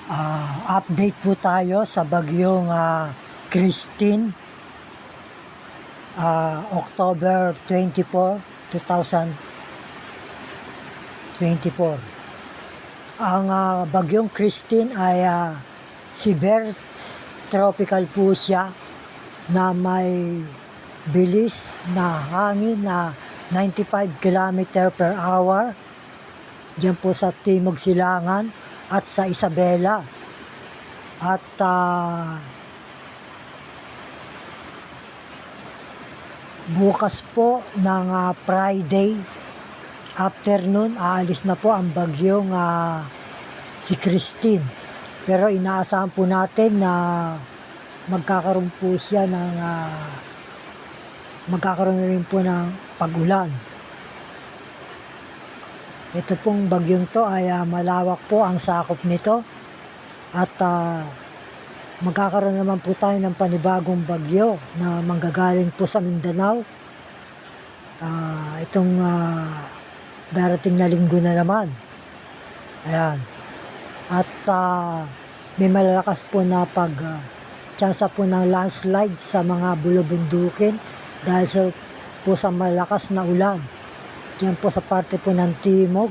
Update po tayo sa bagyong Christine, October 24, 2024. Ang bagyong Christine ay severe tropical po siya na may bilis na hangin na 95 km per hour diyan po sa Timog Silangan at sa Isabela. At bukas po ng Friday afternoon, aalis na po ang bagyong si Christine. Pero inaasahan po natin na magkakaroon po siya ng magkakaroon rin po ng pag-ulan. Ito pong bagyong to ay malawak po ang sakop nito at magkakaroon naman po tayo ng panibagong bagyo na manggagaling po sa Mindanao. Itong darating na linggo na naman. Ayan. At may malalakas po na tsansa po ng landslide sa mga bulubundukin dahil po sa malakas na ulan. Diyan po sa parte po ng Timog.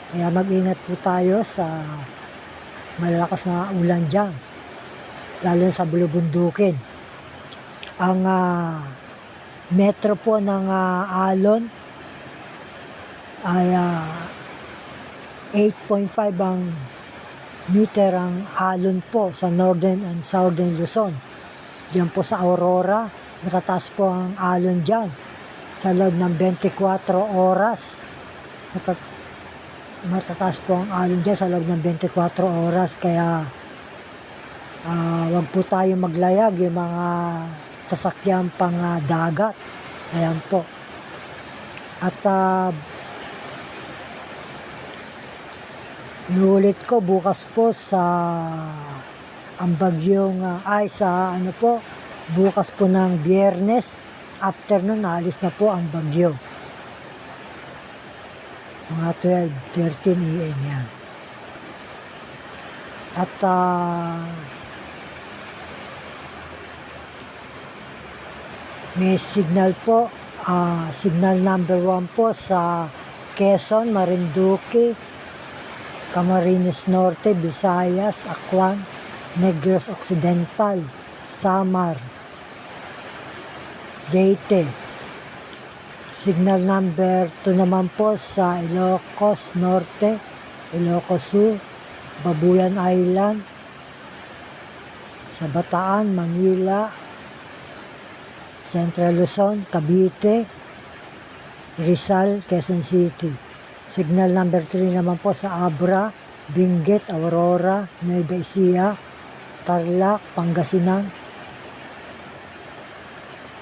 Kaya mag-ingat po tayo sa malalakas na ulan dyan. Lalo sa bulubundukin. Ang metro po ng Alon ay 8.5 ang meter ang alon po sa Northern and Southern Luzon. Diyan po sa Aurora, matataas po ang alon dyan. Sa loob ng 24 oras, matataas po ang alon dyan sa loob ng 24 oras. Kaya wag po tayo maglayag yung mga sasakyan pang dagat. Ayan po. At inuulit ko bukas po sa ang bagyong bukas po ng Biyernes afternoon, alis na po ang bagyo. Mga 12:13 AM yan. At may signal po, signal number 1 po sa Quezon, Marinduque, Camarines Norte, Visayas, Aklan, Negros Occidental, Samar, Leyte. Signal number 2 naman po sa Ilocos Norte, Ilocos Sur, Babuyan Island, sa Bataan, Manila, Central Luzon, Cavite, Rizal, Quezon City. Signal number 3 naman po sa Abra, Benguet, Aurora, Nueva Ecija, Tarlac, Pangasinan.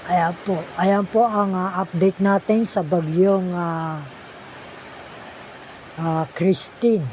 Ayan po ang update natin sa bagyong Christine.